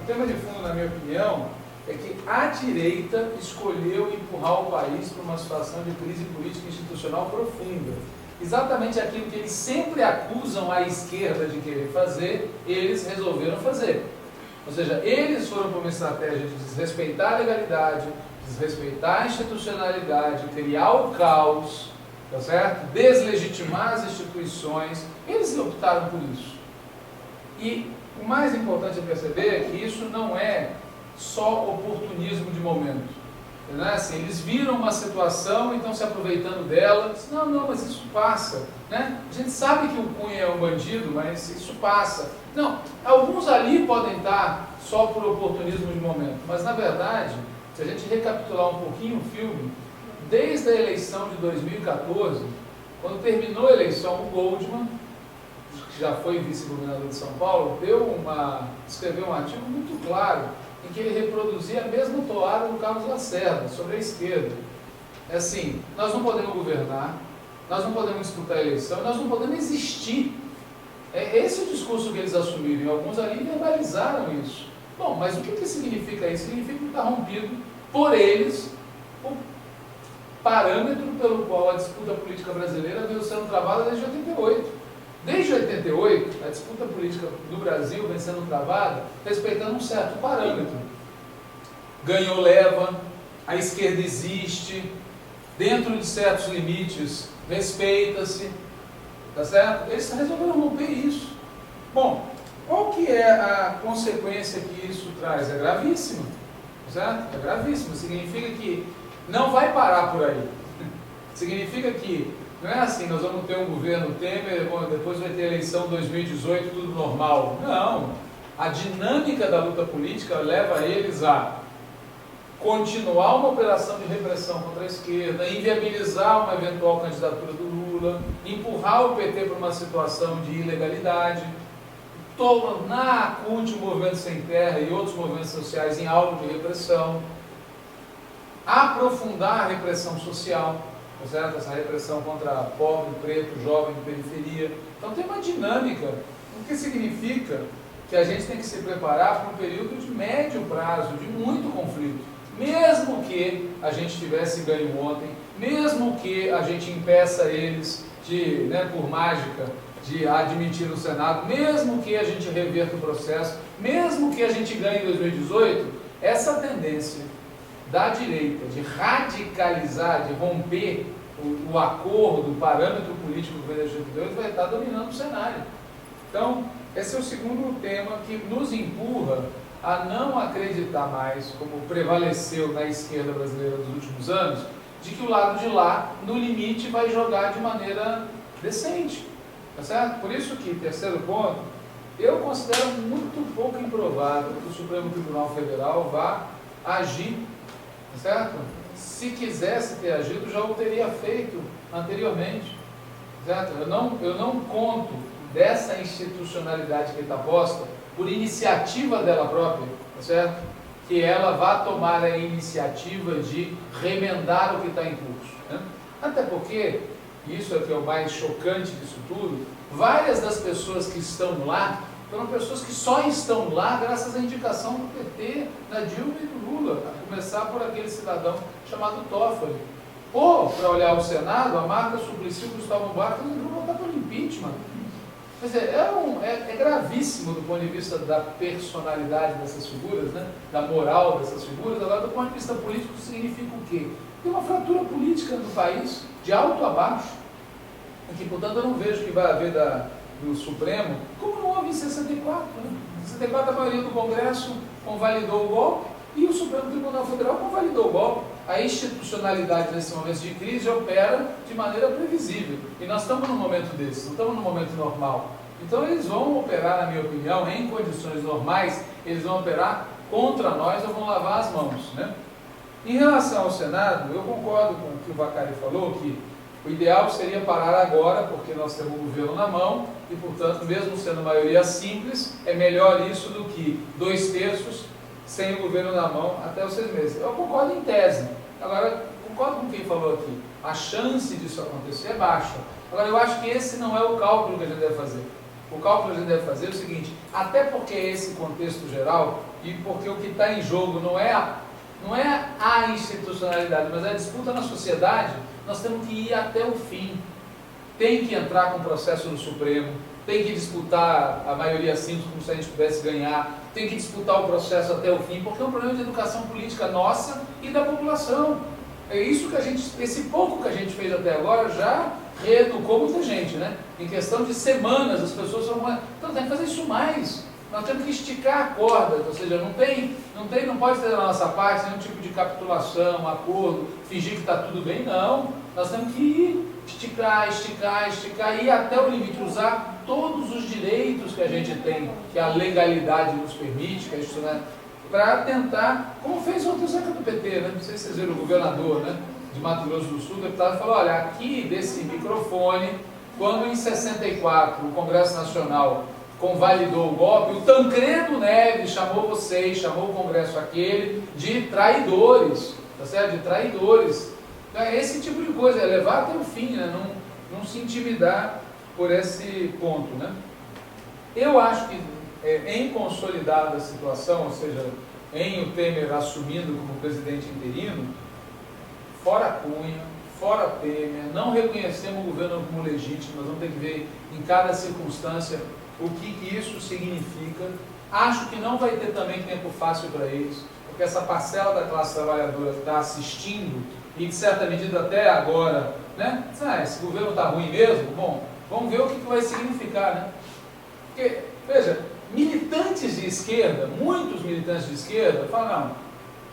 tema de fundo, na minha opinião, é que a direita escolheu empurrar o país para uma situação de crise política e institucional profunda. Exatamente aquilo que eles sempre acusam a esquerda de querer fazer, eles resolveram fazer. Ou seja, eles foram por uma estratégia de desrespeitar a legalidade, desrespeitar a institucionalidade, criar o caos, tá certo? Deslegitimar as instituições. Eles optaram por isso. E o mais importante é perceber é que isso não é só oportunismo de momento. Não é assim, eles viram uma situação e estão se aproveitando dela. Não, mas isso passa. Né? A gente sabe que o Cunha é um bandido, mas isso passa. Não, alguns ali podem estar só por oportunismo de momento, mas na verdade, se a gente recapitular um pouquinho o filme, desde a eleição de 2014, quando terminou a eleição, o Goldman, que já foi vice-governador de São Paulo, escreveu um artigo muito claro, em que ele reproduzia a mesma toada do Carlos Lacerda, sobre a esquerda. É assim, nós não podemos governar, nós não podemos disputar a eleição, nós não podemos existir. É esse o discurso que eles assumiram, e alguns ali verbalizaram isso. Bom, mas o que significa isso? Significa que está rompido por eles o parâmetro pelo qual a disputa política brasileira veio sendo travada desde 88. Desde 88, a disputa política do Brasil vem sendo travada respeitando um certo parâmetro. Ganhou, leva, a esquerda existe, dentro de certos limites, respeita-se, tá certo? Eles resolveram romper isso. Bom, qual que é a consequência que isso traz? É gravíssima, certo? É gravíssima. Significa que não vai parar por aí. Significa que não é assim, nós vamos ter um governo Temer, depois vai ter eleição 2018, tudo normal. Não. A dinâmica da luta política leva eles a continuar uma operação de repressão contra a esquerda, inviabilizar uma eventual candidatura do Lula, empurrar o PT para uma situação de ilegalidade, tornar a CUT, o Movimento Sem Terra e outros movimentos sociais em alvo de repressão, aprofundar a repressão social, certo? Essa repressão contra pobre, preto, jovem, de periferia. Então tem uma dinâmica, o que significa que a gente tem que se preparar para um período de médio prazo, de muito conflito. Mesmo que a gente tivesse ganho ontem, mesmo que a gente impeça eles de, por mágica, de admitir no Senado, mesmo que a gente reverta o processo, mesmo que a gente ganhe em 2018, essa tendência da direita de radicalizar, de romper o acordo, o parâmetro político do governo de 2022 vai estar dominando o cenário. Então, esse é o segundo tema que nos empurra a não acreditar mais, como prevaleceu na esquerda brasileira nos últimos anos, de que o lado de lá, no limite, vai jogar de maneira decente. Tá certo? Por isso que, terceiro ponto, eu considero muito pouco improvável que o Supremo Tribunal Federal vá agir, tá certo? Se quisesse ter agido, já o teria feito anteriormente, certo? Eu não conto dessa institucionalidade que está posta por iniciativa dela própria, tá certo? Que ela vá tomar a iniciativa de remendar o que está em curso, né? Até porque, isso é que é o mais chocante disso tudo, várias das pessoas que estão lá foram pessoas que só estão lá graças à indicação do PT, da Dilma e do Lula, a começar por aquele cidadão chamado Toffoli. Ou, para olhar o Senado, a Marta Suplicy e o Gustavo Buarque não votar pelo impeachment. Quer dizer, é gravíssimo do ponto de vista da personalidade dessas figuras, né? Da moral dessas figuras. Agora, do ponto de vista político, significa o quê? Tem uma fratura política no país, de alto a baixo, em que, portanto, eu não vejo que vai haver do Supremo, como não houve em 64. Né? Em 64, a maioria do Congresso convalidou o golpe e o Supremo Tribunal Federal convalidou o golpe. A institucionalidade nesse momento de crise opera de maneira previsível. E nós estamos num momento desse, não estamos num momento normal. Então eles vão operar, na minha opinião, em condições normais, eles vão operar contra nós ou vão lavar as mãos, né? Em relação ao Senado, eu concordo com o que o Vacari falou, que o ideal seria parar agora, porque nós temos o governo na mão, e, portanto, mesmo sendo maioria simples, é melhor isso do que 2/3 sem o governo na mão até os 6 meses. Eu concordo em tese. Agora, concordo com quem falou aqui. A chance disso acontecer é baixa. Agora, eu acho que esse não é o cálculo que a gente deve fazer. O cálculo que a gente deve fazer é o seguinte, até porque esse contexto geral, e porque o que está em jogo não é a institucionalidade, mas é a disputa na sociedade, nós temos que ir até o fim. Tem que entrar com o processo no Supremo, tem que disputar a maioria simples como se a gente pudesse ganhar, tem que disputar o processo até o fim, porque é um problema de educação política nossa e da população. É isso que esse pouco que a gente fez até agora já reeducou muita gente, né? Em questão de semanas, as pessoas falam, então tem que fazer isso mais. Nós temos que esticar a corda, ou seja, não pode ter da nossa parte nenhum tipo de capitulação, acordo, fingir que está tudo bem, não. Nós temos que ir esticar, ir até o limite, usar todos os direitos que a gente tem, que a legalidade nos permite, que a gente, né, para tentar, como fez ontem o Zeca do PT, né? Não sei se vocês viram, o governador, né, de Mato Grosso do Sul, o deputado falou, olha, aqui desse microfone, quando em 64 o Congresso Nacional convalidou o golpe, o Tancredo Neves chamou o Congresso aquele de traidores, tá certo? De traidores. Então é esse tipo de coisa, é levar até o fim, né? Não se intimidar por esse ponto, né? Eu acho que em consolidada a situação, ou seja, em o Temer assumindo como presidente interino, fora Cunha, fora Temer, não reconhecemos o governo como legítimo, nós vamos ter que ver em cada circunstância o que isso significa. Acho que não vai ter também tempo fácil para eles, porque essa parcela da classe trabalhadora está assistindo, e de certa medida até agora, né? Esse governo está ruim mesmo? Bom, vamos ver o que vai significar, né? Porque, veja, militantes de esquerda, muitos militantes de esquerda, falam, não,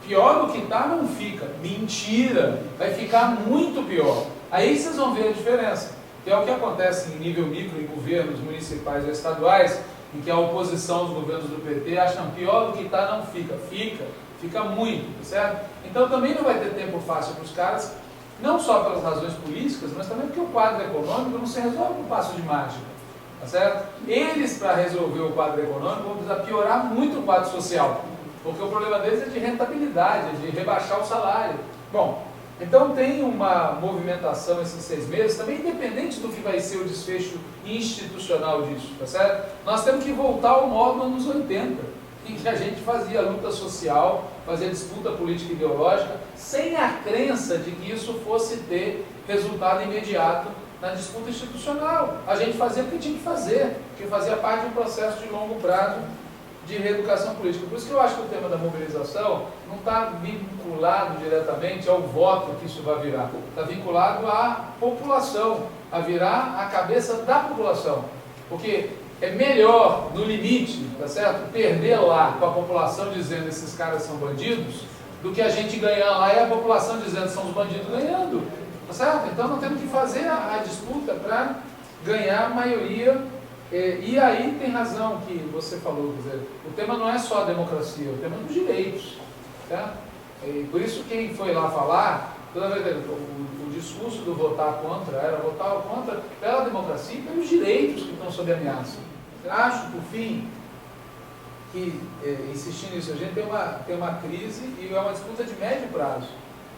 pior do que está não fica. Mentira, vai ficar muito pior. Aí vocês vão ver a diferença, que é o que acontece em nível micro, em governos municipais ou estaduais, em que a oposição aos governos do PT acham pior do que está não fica. Fica muito, certo? Então também não vai ter tempo fácil para os caras, não só pelas razões políticas, mas também porque o quadro econômico não se resolve com passo de mágica, tá certo? Eles, para resolver o quadro econômico, vão precisar piorar muito o quadro social, porque o problema deles é de rentabilidade, é de rebaixar o salário. Bom, então tem uma movimentação esses 6 meses, também independente do que vai ser o desfecho institucional disso, tá certo? Nós temos que voltar ao modo anos 80, em que a gente fazia luta social, fazia disputa política e ideológica, sem a crença de que isso fosse ter resultado imediato na disputa institucional. A gente fazia porque tinha que fazer, porque fazia parte de um processo de longo prazo de reeducação política. Por isso que eu acho que o tema da mobilização não está vinculado diretamente ao voto que isso vai virar, está vinculado à população, a virar a cabeça da população, porque é melhor, no limite, tá certo, perder lá com a população dizendo esses caras são bandidos, do que a gente ganhar lá e a população dizendo são os bandidos ganhando, tá certo? Então nós temos que fazer a disputa para ganhar a maioria. E aí tem razão que você falou, quer dizer, o tema não é só a democracia, o tema é dos direitos, tá? E por isso quem foi lá falar, toda vez o discurso do votar contra era votar contra pela democracia e pelos direitos que estão sob ameaça. Acho, por fim, que, insistindo nisso, a gente tem uma crise e é uma disputa de médio prazo.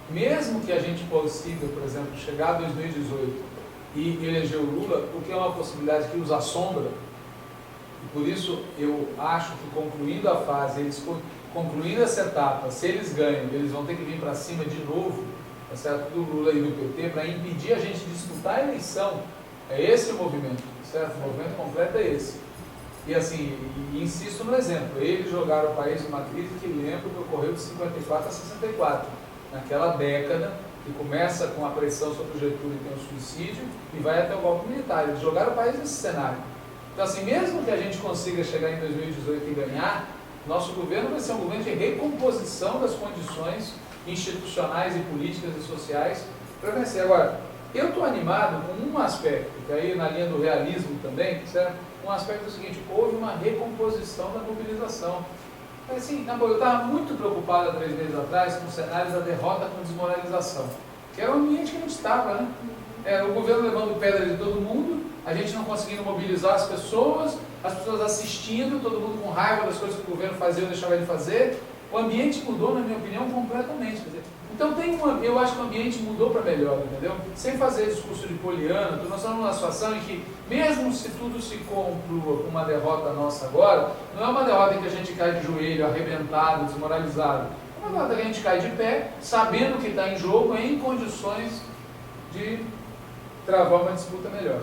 Mesmo que a gente consiga, por exemplo, chegar a 2018 e eleger o Lula, porque é uma possibilidade que os assombra, e por isso eu acho que concluindo a fase, concluindo essa etapa, se eles ganham, eles vão ter que vir para cima de novo, tá certo, do Lula e do PT, para impedir a gente de disputar a eleição. É esse o movimento, certo? O movimento completo é esse. E assim, insisto no exemplo, eles jogaram o país numa crise que lembro que ocorreu de 54 a 64, naquela década, que começa com a pressão sobre o Getúlio e tem o suicídio, e vai até o golpe militar. Eles jogaram o país nesse cenário. Então assim, mesmo que a gente consiga chegar em 2018 e ganhar, nosso governo vai ser um governo de recomposição das condições institucionais e políticas e sociais para vencer. Agora, eu estou animado com um aspecto, que aí na linha do realismo também, certo? Um aspecto é o seguinte, houve uma recomposição da mobilização. Assim, eu estava muito preocupado há 3 meses atrás com cenários da derrota com desmoralização, que era o ambiente que a gente estava, né? Era o governo levando pedra de todo mundo, a gente não conseguindo mobilizar as pessoas assistindo, todo mundo com raiva das coisas que o governo fazia ou deixava de fazer, O ambiente mudou, na minha opinião, completamente. Quer dizer, então eu acho que o ambiente mudou para melhor, entendeu? Sem fazer discurso de poliana, nós estamos numa situação em que, mesmo se tudo se conclua com uma derrota nossa agora, não é uma derrota em que a gente cai de joelho, arrebentado, desmoralizado. É uma derrota que a gente cai de pé, sabendo que está em jogo, em condições de travar uma disputa melhor.